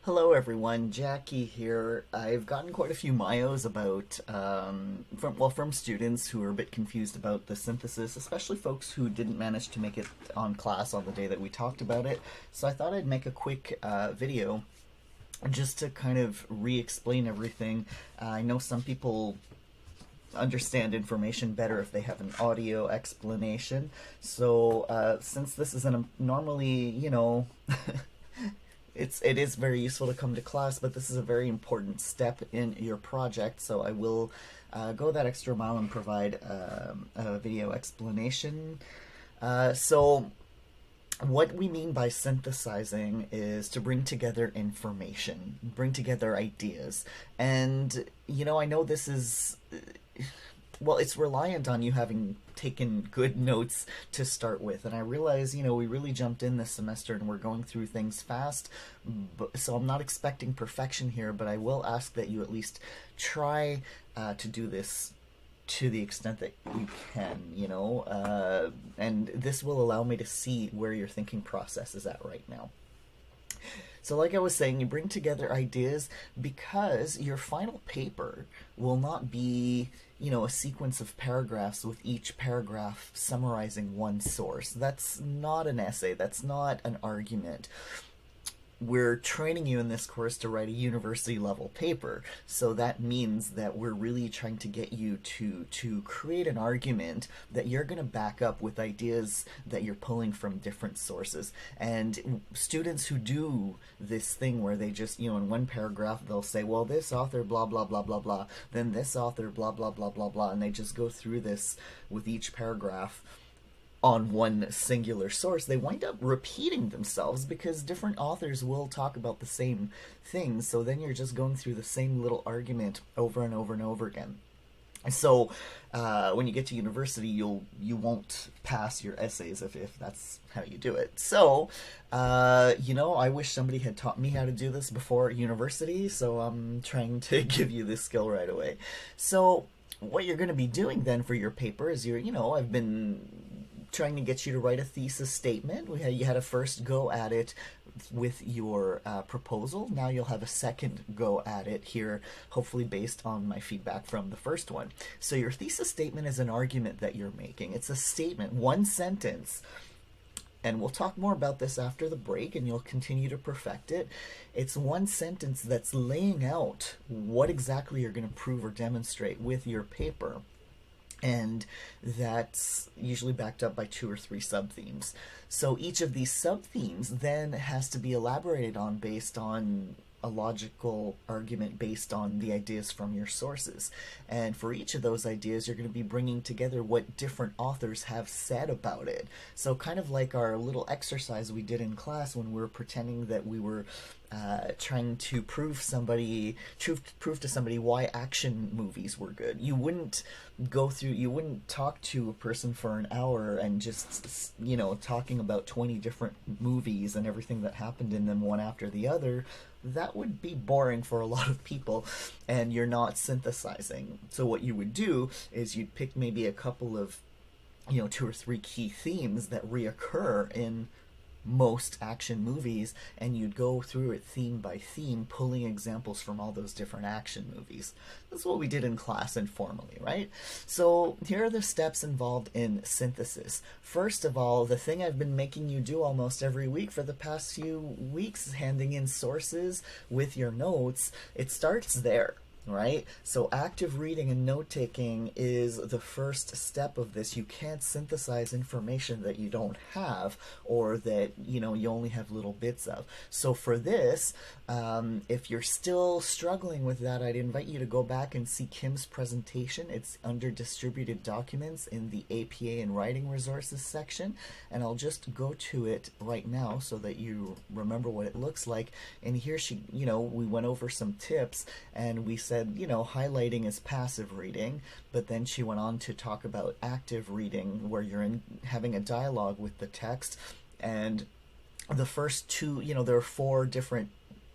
Hello everyone, Jackie here. I've gotten quite a few myos about from students who are a bit confused about the synthesis, especially folks who didn't manage to make it on class on the day that we talked about it. So I thought I'd make a quick video just to kind of re-explain everything. I know some people understand information better if they have an audio explanation. So since this is normally, it is very useful to come to class, but this is a very important step in your project, so I will go that extra mile and provide a video explanation. So what we mean by synthesizing is to bring together information, bring together ideas. And, I know this is, well, it's reliant on you having taken good notes to start with. And I realize, we really jumped in this semester and we're going through things fast. So I'm not expecting perfection here, but I will ask that you at least try to do this to the extent that you can, and this will allow me to see where your thinking process is at right now. So, like I was saying, you bring together ideas because your final paper will not be, a sequence of paragraphs with each paragraph summarizing one source. That's not an essay, that's not an argument. We're training you in this course to write a university level paper. So that means that we're really trying to get you to create an argument that you're going to back up with ideas that you're pulling from different sources. And students who do this thing where they just, in one paragraph they'll say, well, this author blah blah blah blah blah, then this author blah blah blah blah blah, and they just go through this with each paragraph on one singular source, they wind up repeating themselves because different authors will talk about the same things. So then you're just going through the same little argument over and over and over again. So when you get to university, you won't pass your essays if that's how you do it. So I wish somebody had taught me how to do this before university. So I'm trying to give you this skill right away. So what you're going to be doing then for your paper is I've been trying to get you to write a thesis statement. You had a first go at it with your proposal. Now you'll have a second go at it here, hopefully based on my feedback from the first one. So your thesis statement is an argument that you're making. It's a statement, one sentence. And we'll talk more about this after the break, and you'll continue to perfect it. It's one sentence that's laying out what exactly you're going to prove or demonstrate with your paper. And that's usually backed up by 2 or 3 sub-themes. So each of these sub-themes then has to be elaborated on based on a logical argument based on the ideas from your sources. And for each of those ideas, you're going to be bringing together what different authors have said about it. So kind of like our little exercise we did in class when we were pretending that we were trying to prove to somebody why action movies were good. You wouldn't talk to a person for an hour and just, talking about 20 different movies and everything that happened in them one after the other. That would be boring for a lot of people, and you're not synthesizing. So what you would do is you'd pick maybe a couple of, 2 or 3 key themes that reoccur in most action movies, and you'd go through it theme by theme, pulling examples from all those different action movies. That's what we did in class informally, right? So here are the steps involved in synthesis. First of all, the thing I've been making you do almost every week for the past few weeks, handing in sources with your notes, it starts there. Right? So active reading and note-taking is the first step of this. You can't synthesize information that you don't have, or that, you only have little bits of. So for this, if you're still struggling with that, I'd invite you to go back and see Kim's presentation. It's under distributed documents in the APA and writing resources section, and I'll just go to it right now so that you remember what it looks like. And here we went over some tips, and we said, highlighting is passive reading, but then she went on to talk about active reading, where you're having a dialogue with the text. And the first 2, there are 4 different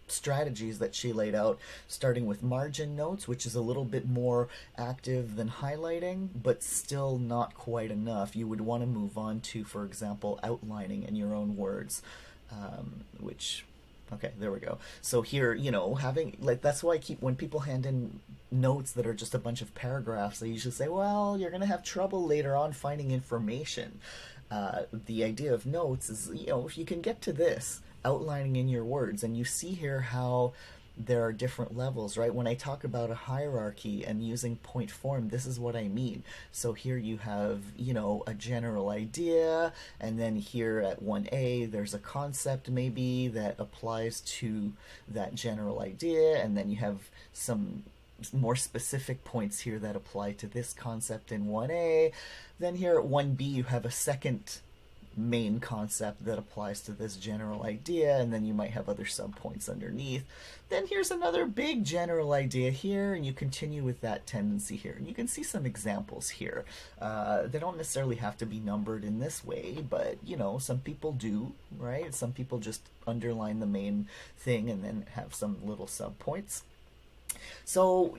strategies that she laid out, starting with margin notes, which is a little bit more active than highlighting, but still not quite enough. You would want to move on to, for example, outlining in your own words, which Okay, there we go. So here, having like that's why I keep when people hand in notes that are just a bunch of paragraphs, I usually say, well, you're gonna have trouble later on finding information. The idea of notes is, if you can get to this, outlining in your words, and you see here how there are different levels, right? When I talk about a hierarchy and using point form, this is what I mean. So here you have, a general idea, and then here at 1A, there's a concept maybe that applies to that general idea, and then you have some more specific points here that apply to this concept in 1A. Then here at 1B, you have a second main concept that applies to this general idea, and then you might have other subpoints underneath. Then here's another big general idea here, and you continue with that tendency here. And you can see some examples here. They don't necessarily have to be numbered in this way, but some people do, right? Some people just underline the main thing and then have some little subpoints. So,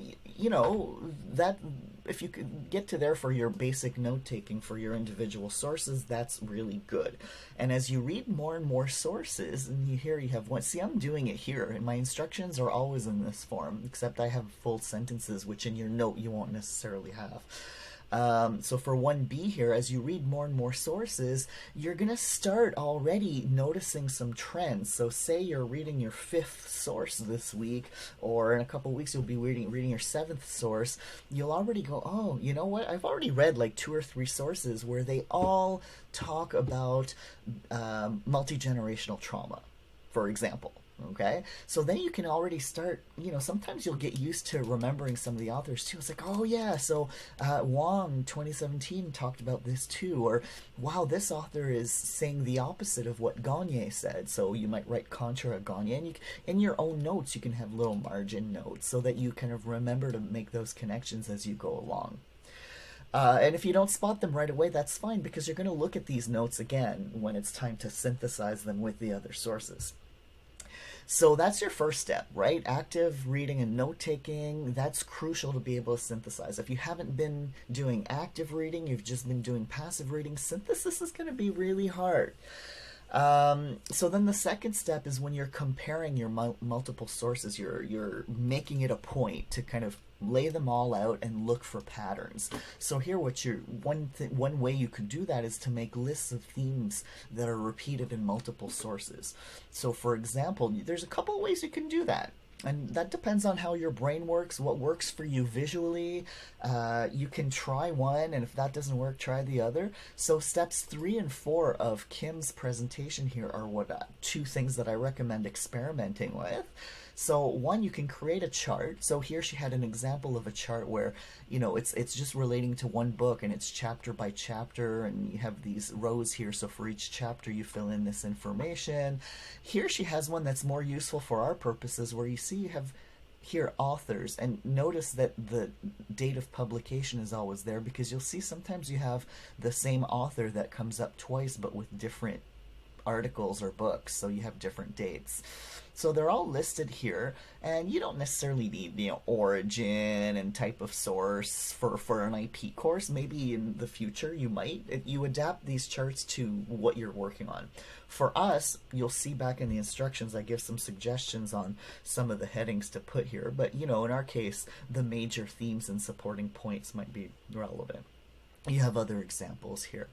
that if you could get to there for your basic note taking for your individual sources, that's really good. And as you read more and more sources, and you have one, see, I'm doing it here, and my instructions are always in this form, except I have full sentences, which in your note you won't necessarily have. So for 1B here, as you read more and more sources, you're going to start already noticing some trends. So say you're reading your 5th source this week, or in a couple weeks you'll be reading your 7th source. You'll already go, oh, you know what? I've already read like 2 or 3 sources where they all talk about multi-generational trauma, for example. Okay, so then you can already start, sometimes you'll get used to remembering some of the authors too. It's like, oh yeah, so Wong 2017 talked about this too, or wow, this author is saying the opposite of what Gagne said. So you might write contra Gagne, and in your own notes you can have little margin notes so that you kind of remember to make those connections as you go along. And if you don't spot them right away, that's fine, because you're going to look at these notes again when it's time to synthesize them with the other sources. So that's your first step, right? Active reading and note-taking, that's crucial to be able to synthesize. If you haven't been doing active reading, you've just been doing passive reading, synthesis is going to be really hard. So then the second step is when you're comparing your multiple sources, you're making it a point to kind of lay them all out and look for patterns. So here, one way you could do that is to make lists of themes that are repeated in multiple sources. So for example, there's a couple of ways you can do that. And that depends on how your brain works, what works for you visually. You can try one, and if that doesn't work, try the other. So steps 3 and 4 of Kim's presentation here are 2 things that I recommend experimenting with. So one, you can create a chart. So here she had an example of a chart where, it's just relating to one book, and it's chapter by chapter, and you have these rows here. So for each chapter, you fill in this information. Here she has one that's more useful for our purposes, where you see you have here authors, and notice that the date of publication is always there, because you'll see sometimes you have the same author that comes up twice, but with different articles or books, so you have different dates. So they're all listed here, and you don't necessarily need, origin and type of source for an IP course. Maybe in the future you might. You adapt these charts to what you're working on. For us, you'll see back in the instructions, I give some suggestions on some of the headings to put here, but in our case, the major themes and supporting points might be relevant. You have other examples here.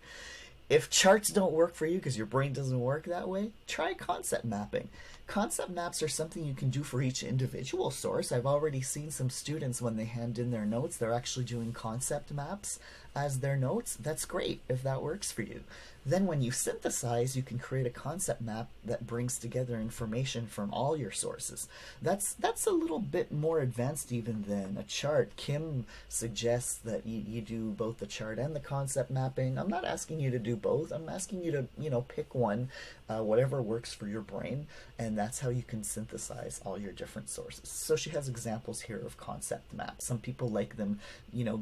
If charts don't work for you because your brain doesn't work that way, try concept mapping. Concept maps are something you can do for each individual source. I've already seen some students, when they hand in their notes, they're actually doing concept maps as their notes. That's great if that works for you. Then when you synthesize, you can create a concept map that brings together information from all your sources. That's a little bit more advanced even than a chart. Kim suggests that you do both the chart and the concept mapping. I'm not asking you to do both. I'm asking you to, pick one, whatever works for your brain, and that's how you can synthesize all your different sources. So she has examples here of concept maps. Some people like them,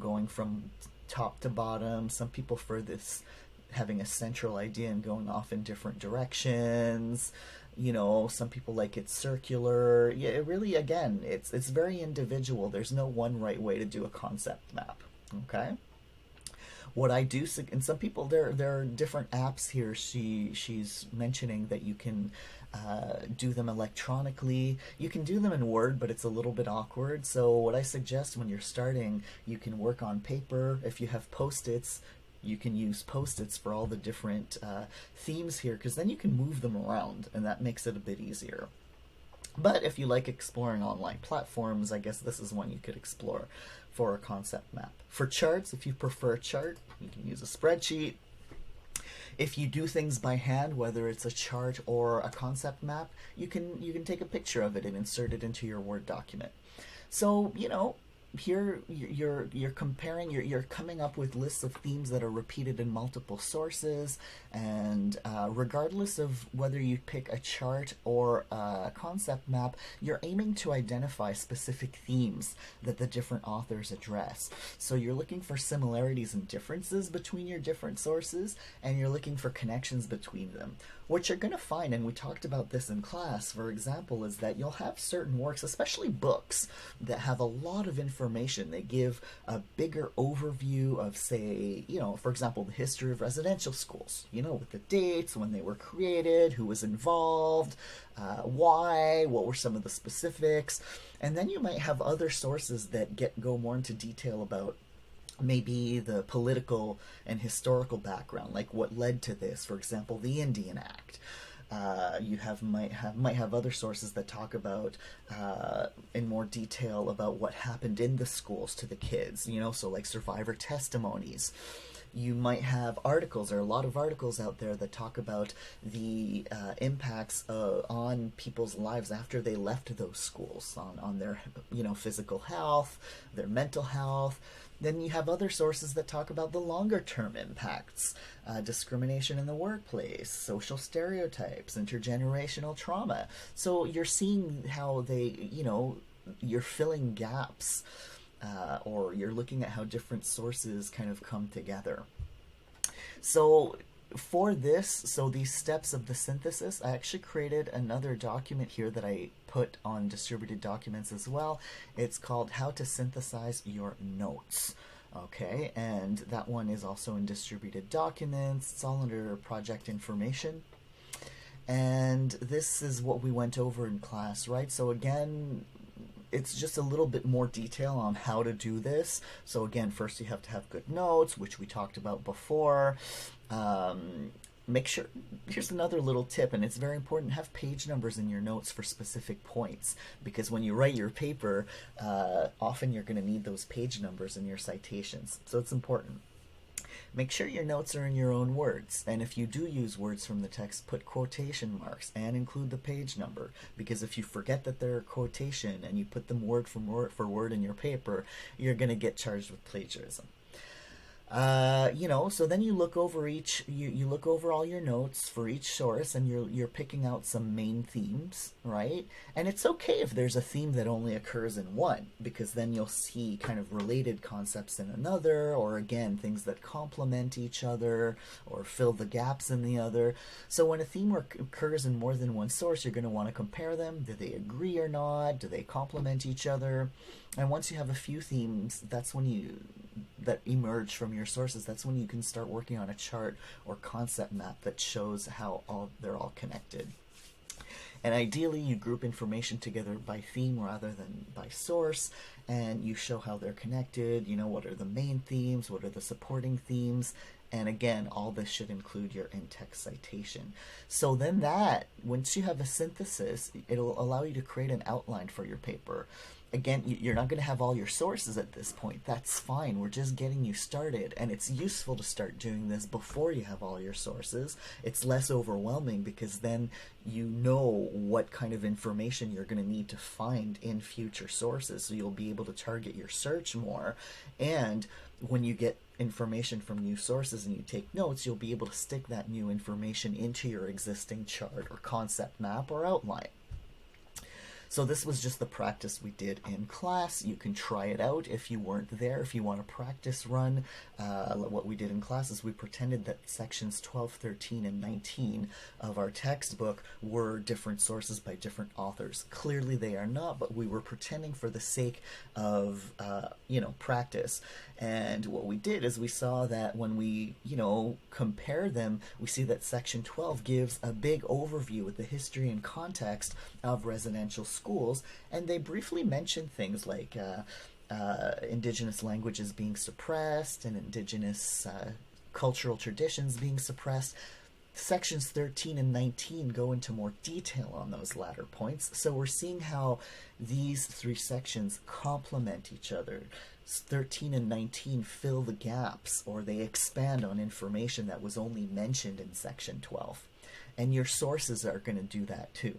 going from top to bottom. Some people prefer this, having a central idea and going off in different directions. Some people like it circular. Yeah, it really, again, it's very individual. There's no one right way to do a concept map. Okay. What I do, and some people, there are different apps here she's mentioning that you can do them electronically. You can do them in Word, but it's a little bit awkward. So what I suggest when you're starting, you can work on paper. If you have Post-its, you can use Post-its for all the different themes here, because then you can move them around, and that makes it a bit easier. But if you like exploring online platforms, I guess this is one you could explore for a concept map. For charts, if you prefer a chart, you can use a spreadsheet. If you do things by hand, whether it's a chart or a concept map, you can take a picture of it and insert it into your Word document. So, here you're comparing, you're coming up with lists of themes that are repeated in multiple sources, and regardless of whether you pick a chart or a concept map, you're aiming to identify specific themes that the different authors address. So you're looking for similarities and differences between your different sources, and you're looking for connections between them. What you're going to find, and we talked about this in class, for example, is that you'll have certain works, especially books, that have a lot of information. They give a bigger overview of, say, for example, the history of residential schools, with the dates, when they were created, who was involved, why, what were some of the specifics. And then you might have other sources that go more into detail about maybe the political and historical background, like what led to this, for example, the Indian Act. You might have other sources that talk about in more detail about what happened in the schools to the kids, so like survivor testimonies. You might have articles. There are a lot of articles out there that talk about the impacts on people's lives after they left those schools, on their physical health, their mental health. Then you have other sources that talk about the longer term impacts, discrimination in the workplace, social stereotypes, intergenerational trauma. So you're seeing how you're filling gaps, or you're looking at how different sources kind of come together. So for these steps of the synthesis, I actually created another document here that I put on distributed documents as well. It's called How to Synthesize Your Notes. Okay, and that one is also in distributed documents. It's all under project information. And this is what we went over in class, right? So again, it's just a little bit more detail on how to do this. So again, first you have to have good notes, which we talked about before. Make sure, here's another little tip, and it's very important, have page numbers in your notes for specific points, because when you write your paper, often you're going to need those page numbers in your citations. So it's important. Make sure your notes are in your own words, and if you do use words from the text, put quotation marks and include the page number, because if you forget that they're a quotation and you put them word for word in your paper, you're going to get charged with plagiarism. So then you look over you look over all your notes for each source, and you're picking out some main themes, right? And it's okay if there's a theme that only occurs in one, because then you'll see kind of related concepts in another, or again, things that complement each other or fill the gaps in the other. So when a theme occurs in more than one source, you're going to want to compare them. Do they agree or not? Do they complement each other? And once you have a few themes, that emerge from your sources, that's when you can start working on a chart or concept map that shows how they're all connected. And ideally, you group information together by theme rather than by source, and you show how they're connected. What are the main themes, what are the supporting themes, and again, all this should include your in-text citation. So then once you have a synthesis, it'll allow you to create an outline for your paper. Again, you're not going to have all your sources at this point. That's fine. We're just getting you started. And it's useful to start doing this before you have all your sources. It's less overwhelming because then you know what kind of information you're going to need to find in future sources. So you'll be able to target your search more. And when you get information from new sources and you take notes, you'll be able to stick that new information into your existing chart or concept map or outline. So this was just the practice we did in class. You can try it out if you weren't there. If you want to practice run, what we did in class is we pretended that sections 12, 13, and 19 of our textbook were different sources by different authors. Clearly they are not, but we were pretending for the sake of, practice. And what we did is we saw that when we, compare them, we see that section 12 gives a big overview with the history and context of residential schools, and they briefly mention things like indigenous languages being suppressed and indigenous cultural traditions being suppressed. Sections 13 and 19 go into more detail on those latter points, so we're seeing how these three sections complement each other. 13 and 19 fill the gaps, or they expand on information that was only mentioned in section 12. And your sources are going to do that too.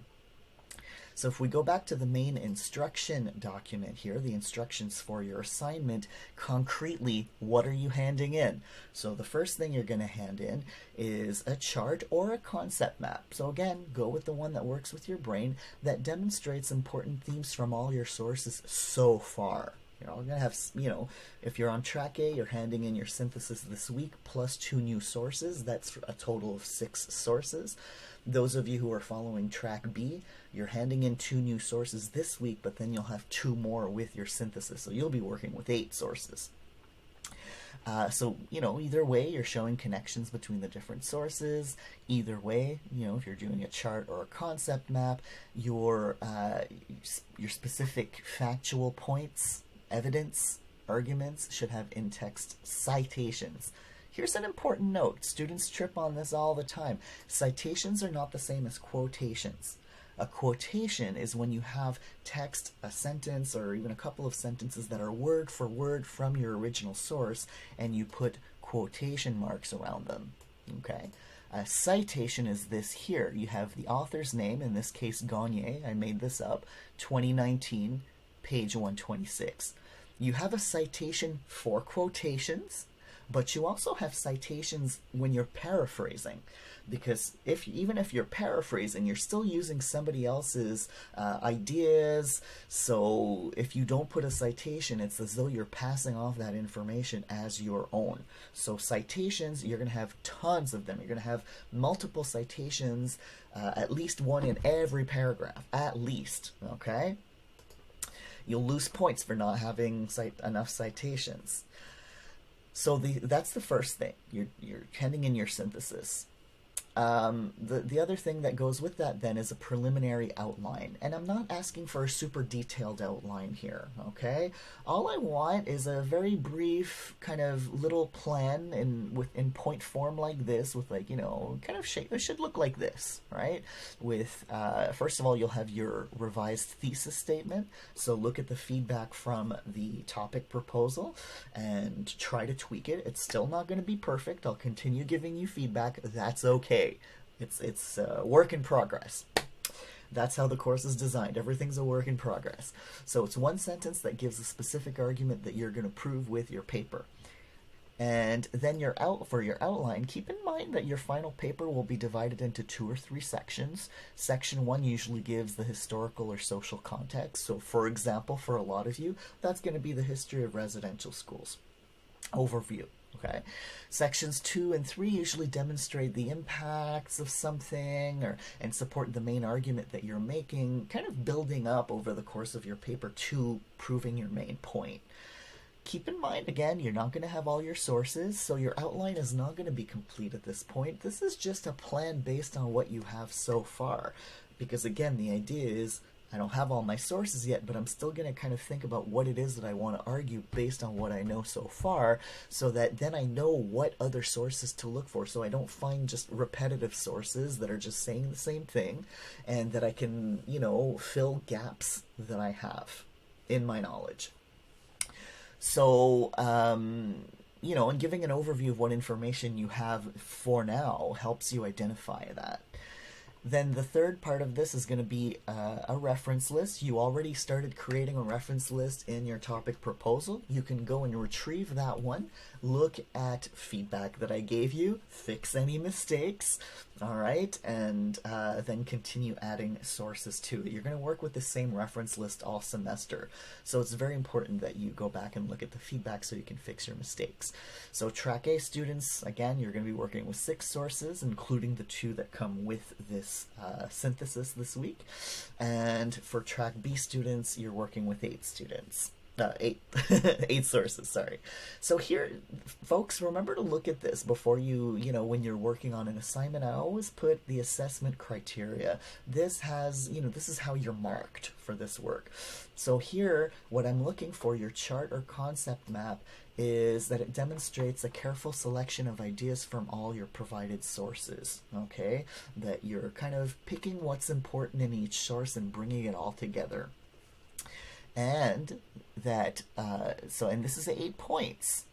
So if we go back to the main instruction document here, the instructions for your assignment, concretely, what are you handing in? So the first thing you're going to hand in is a chart or a concept map. So again, go with the one that works with your brain, that demonstrates important themes from all your sources so far. You're going to have, if you're on track A, you're handing in your synthesis this week plus 2 new sources. That's a total of 6 sources. Those of you who are following track B, you're handing in 2 new sources this week, but then you'll have 2 more with your synthesis. So you'll be working with 8 sources. So, either way, you're showing connections between the different sources. Either way, if you're doing a chart or a concept map, your specific factual points, evidence, arguments should have in-text citations. Here's an important note. Students trip on this all the time. Citations are not the same as quotations. A quotation is when you have text, a sentence, or even a couple of sentences that are word for word from your original source, and you put quotation marks around them. Okay? A citation is this here. You have the author's name, in this case Gagne, I made this up, 2019, page 126. You have a citation for quotations, but you also have citations when you're paraphrasing, because even if you're paraphrasing, you're still using somebody else's ideas. So if you don't put a citation, it's as though you're passing off that information as your own. So citations, you're going to have tons of them. You're going to have multiple citations, at least one in every paragraph, at least, okay? You'll lose points for not having enough citations. So that's the first thing. You're handing in your synthesis. The other thing that goes with that then is a preliminary outline. And I'm not asking for a super detailed outline here, okay? All I want is a very brief kind of little plan in point form like this, with kind of shape. It should look like this, right? With, first of all, you'll have your revised thesis statement. So look at the feedback from the topic proposal and try to tweak it. It's still not going to be perfect. I'll continue giving you feedback. That's okay. It's a work in progress. That's how the course is designed. Everything's a work in progress. So it's one sentence that gives a specific argument that you're going to prove with your paper. And then for your outline, keep in mind that your final paper will be divided into 2 or 3 sections. Section 1 usually gives the historical or social context. So for example, for a lot of you, that's going to be the history of residential schools. Overview. Okay. Sections 2 and 3 usually demonstrate the impacts of something and support the main argument that you're making, kind of building up over the course of your paper to proving your main point. Keep in mind, again, you're not going to have all your sources, so your outline is not going to be complete at this point. This is just a plan based on what you have so far. Because again, the idea is, I don't have all my sources yet, but I'm still going to kind of think about what it is that I want to argue based on what I know so far, so that then I know what other sources to look for, so I don't find just repetitive sources that are just saying the same thing, and that I can, fill gaps that I have in my knowledge. So, and giving an overview of what information you have for now helps you identify that. Then the third part of this is going to be a reference list. You already started creating a reference list in your topic proposal. You can go and retrieve that one, look at feedback that I gave you, fix any mistakes, all right, and then continue adding sources to it. You're going to work with the same reference list all semester, so it's very important that you go back and look at the feedback so you can fix your mistakes. So Track A students, again, you're going to be working with 6 sources, including the 2 that come with this synthesis this week. And for Track B students, you're working with 8 students. 8 8 sources, sorry. So here, folks, remember to look at this before when you're working on an assignment. I always put the assessment criteria. This has, this is how you're marked for this work. So here, what I'm looking for, your chart or concept map, is that it demonstrates a careful selection of ideas from all your provided sources, okay? That you're kind of picking what's important in each source and bringing it all together. And that, and this is 8 points.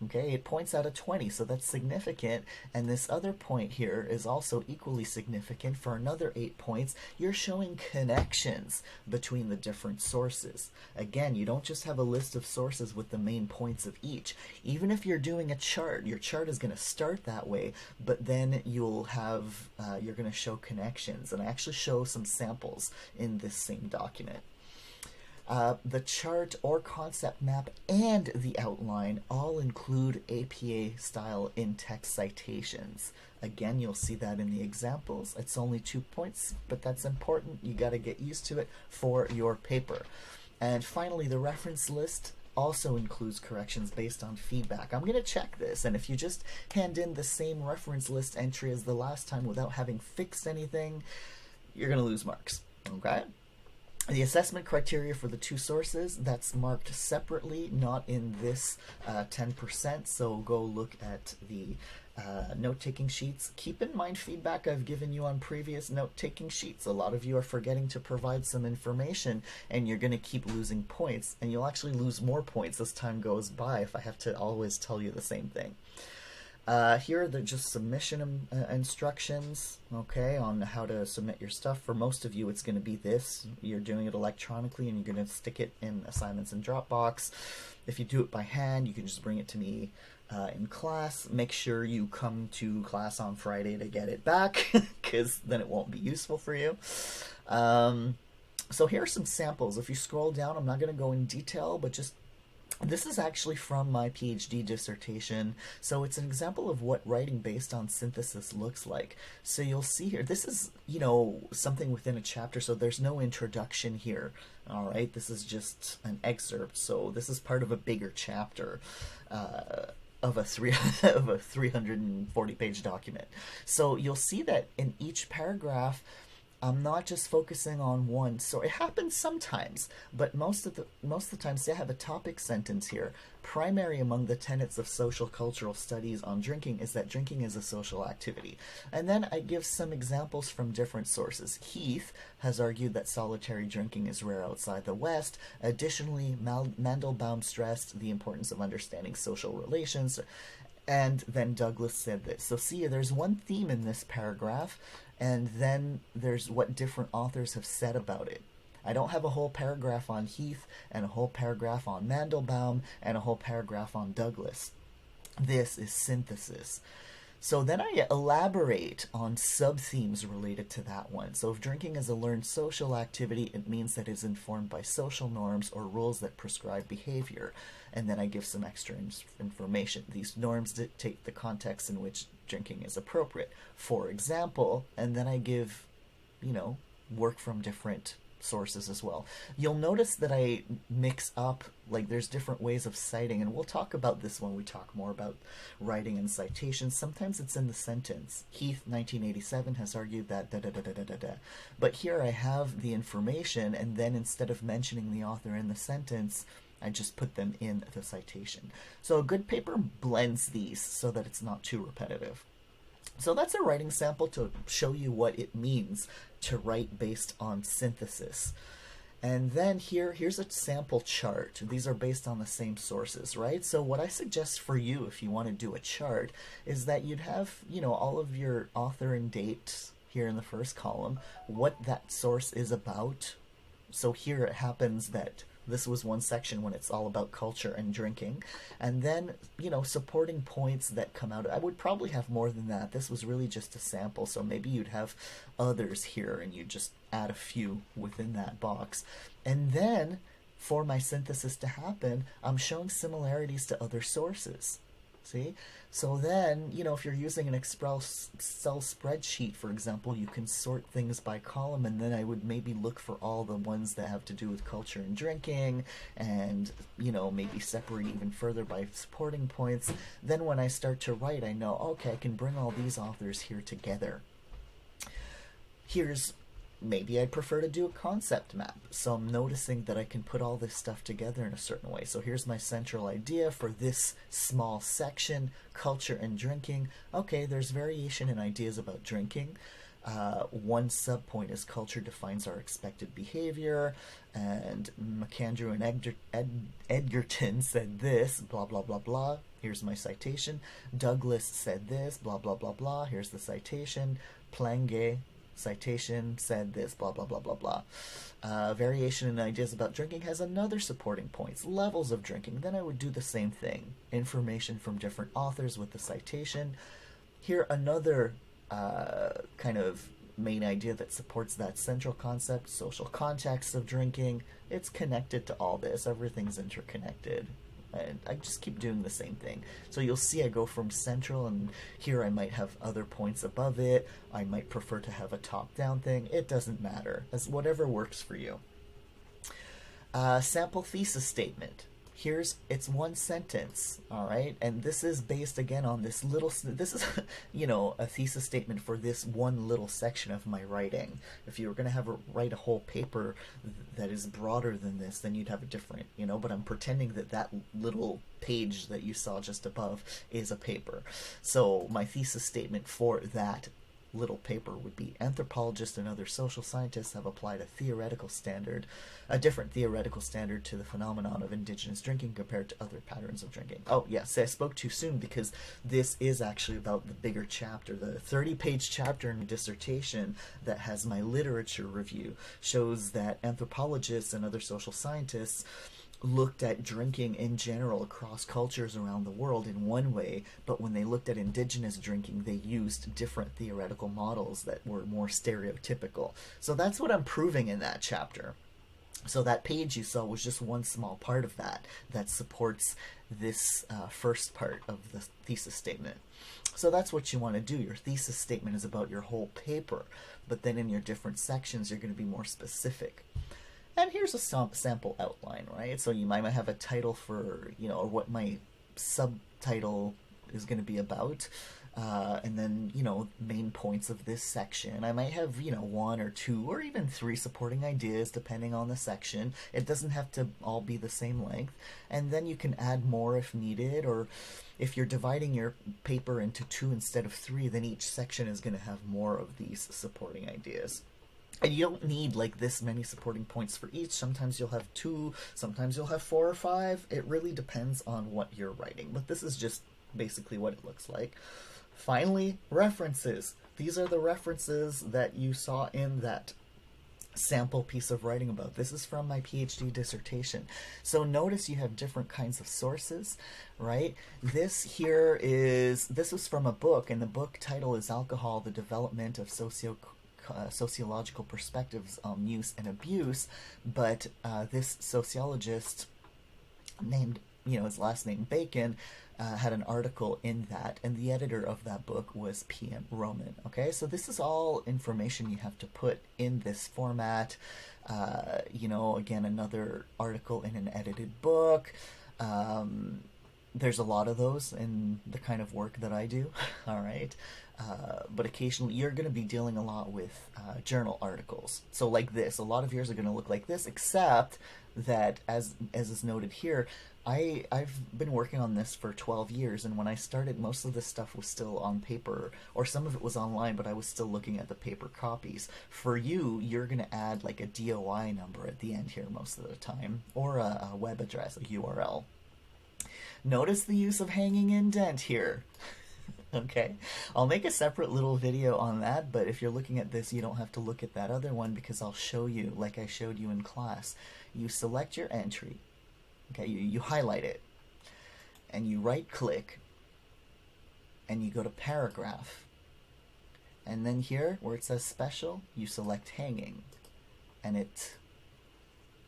Okay, 8 points out of 20, so that's significant. And this other point here is also equally significant. For another 8 points, you're showing connections between the different sources. Again, you don't just have a list of sources with the main points of each. Even if you're doing a chart, your chart is going to start that way, but then you'll have, you're going to show connections. And I actually show some samples in this same document. The chart or concept map and the outline all include APA style in-text citations. Again, you'll see that in the examples. It's only 2 points, but that's important. You got to get used to it for your paper. And finally, the reference list also includes corrections based on feedback. I'm going to check this, and if you just hand in the same reference list entry as the last time without having fixed anything, you're going to lose marks. Okay? The assessment criteria for the 2 sources, that's marked separately, not in this 10%, so go look at the note-taking sheets. Keep in mind feedback I've given you on previous note-taking sheets. A lot of you are forgetting to provide some information, and you're going to keep losing points, and you'll actually lose more points as time goes by if I have to always tell you the same thing. Here are the just submission instructions, okay, on how to submit your stuff. For most of you, it's going to be this. You're doing it electronically, and you're going to stick it in assignments in Dropbox. If you do it by hand, you can just bring it to me in class. Make sure you come to class on Friday to get it back, because then it won't be useful for you. So here are some samples. If you scroll down, I'm not going to go in detail, but just this is actually from my PhD dissertation, so it's an example of what writing based on synthesis looks like. So you'll see here, this is, something within a chapter, so there's no introduction here, all right? This is just an excerpt, so this is part of a bigger chapter of a 340-page document. So you'll see that in each paragraph, I'm not just focusing on one. So it happens sometimes, but most of the time, say I have a topic sentence here. Primary among the tenets of social cultural studies on drinking is that drinking is a social activity. And then I give some examples from different sources. Heath has argued that solitary drinking is rare outside the West. Additionally, Mandelbaum stressed the importance of understanding social relations. And then Douglas said this. So see, there's one theme in this paragraph, and then there's what different authors have said about it. I don't have a whole paragraph on Heath, and a whole paragraph on Mandelbaum, and a whole paragraph on Douglas. This is synthesis. So then I elaborate on sub-themes related to that one. So if drinking is a learned social activity, it means that it is informed by social norms or rules that prescribe behavior. And then I give some extra information. These norms dictate the context in which drinking is appropriate. For example, and then I give, work from different sources as well. You'll notice that I mix up, like there's different ways of citing, and we'll talk about this when we talk more about writing and citations. Sometimes it's in the sentence. Heath, 1987, has argued that da-da-da-da-da-da. But here I have the information, and then instead of mentioning the author in the sentence, I just put them in the citation. So a good paper blends these so that it's not too repetitive. So that's a writing sample to show you what it means to write based on synthesis. And then here's a sample chart. These are based on the same sources, right? So what I suggest for you if you want to do a chart is that you'd have, all of your author and date here in the first column what that source is about. So here it happens that this was one section when it's all about culture and drinking. And then, supporting points that come out. I would probably have more than that. This was really just a sample, so maybe you'd have others here and you just add a few within that box. And then, for my synthesis to happen, I'm showing similarities to other sources. See? So then, if you're using an Excel spreadsheet, for example, you can sort things by column, and then I would maybe look for all the ones that have to do with culture and drinking, and, maybe separate even further by supporting points. Then when I start to write, I know, okay, I can bring all these authors here together. Maybe I'd prefer to do a concept map. So I'm noticing that I can put all this stuff together in a certain way. So here's my central idea for this small section, culture and drinking. Okay, there's variation in ideas about drinking. One subpoint is culture defines our expected behavior, and McAndrew and Edgerton said this, blah, blah, blah, blah. Here's my citation. Douglas said this, blah, blah, blah, blah. Here's the citation. Plange, citation, said this, blah, blah, blah, blah, blah. Variation in ideas about drinking has another supporting points, levels of drinking. Then I would do the same thing. Information from different authors with the citation. Here, another kind of main idea that supports that central concept, social context of drinking. It's connected to all this. Everything's interconnected. And I just keep doing the same thing. So you'll see I go from central, and here I might have other points above it. I might prefer to have a top-down thing. It doesn't matter. It's whatever works for you. Sample thesis statement. It's one sentence, all right? And this is based, again, on this is, a thesis statement for this one little section of my writing. If you were going to write a whole paper that is broader than this, then you'd have a different, but I'm pretending that little page that you saw just above is a paper. So my thesis statement for that little paper would be: anthropologists and other social scientists have applied a different theoretical standard to the phenomenon of indigenous drinking compared to other patterns of drinking. Oh, yes, I spoke too soon, because this is actually about the bigger chapter. The 30-page chapter in my dissertation that has my literature review shows that anthropologists and other social scientists looked at drinking in general across cultures around the world in one way, but when they looked at indigenous drinking, they used different theoretical models that were more stereotypical. So that's what I'm proving in that chapter. So that page you saw was just one small part of that supports this first part of the thesis statement. So that's what you want to do. Your thesis statement is about your whole paper, but then in your different sections, you're going to be more specific. And here's a sample outline, right? So you might have a title for, or what my subtitle is going to be about. And then, main points of this section. I might have, 1 or 2 or even 3 supporting ideas depending on the section. It doesn't have to all be the same length. And then you can add more if needed, or if you're dividing your paper into 2 instead of 3, then each section is going to have more of these supporting ideas. And you don't need this many supporting points for each. Sometimes you'll have 2, sometimes you'll have 4 or 5. It really depends on what you're writing. But this is just basically what it looks like. Finally, references. These are the references that you saw in that sample piece of writing about. This is from my PhD dissertation. So notice you have different kinds of sources, right? This was from a book, and the book title is Alcohol, the Development of Sociological Perspectives on Use and Abuse, but this sociologist named, his last name Bacon, had an article in that, and the editor of that book was P.M. Roman. Okay, so this is all information you have to put in this format. Again, another article in an edited book. There's a lot of those in the kind of work that I do, all right? But occasionally you're going to be dealing a lot with journal articles. So like this, a lot of yours are going to look like this, except that, as is noted here, I've been working on this for 12 years, and when I started, most of this stuff was still on paper, or some of it was online, but I was still looking at the paper copies. For you, you're going to add a DOI number at the end here most of the time, or a web address, a URL. Notice the use of hanging indent here. Okay, I'll make a separate little video on that, but if you're looking at this, you don't have to look at that other one because I'll show you, like I showed you in class. You select your entry, okay, you highlight it, and you right click, and you go to paragraph. And then here, where it says special, you select hanging, and it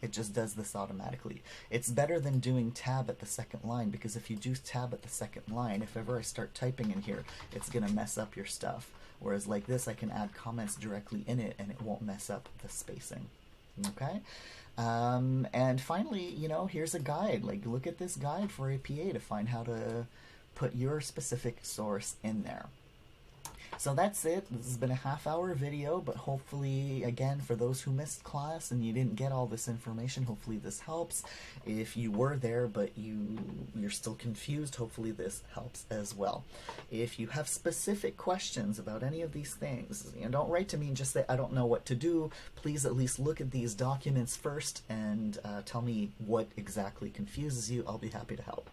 just does this automatically. It's better than doing tab at the second line, because if you do tab at the second line, if ever I start typing in here, it's gonna mess up your stuff. Whereas like this, I can add comments directly in it and it won't mess up the spacing. Okay? And finally, you know, here's a guide. Like, look at this guide for APA to find how to put your specific source in there. So that's it. This has been a half-hour video, but hopefully, again, for those who missed class and you didn't get all this information, hopefully this helps. If you were there but you're still confused, hopefully this helps as well. If you have specific questions about any of these things, you know, don't write to me and just say, I don't know what to do. Please at least look at these documents first and tell me what exactly confuses you. I'll be happy to help.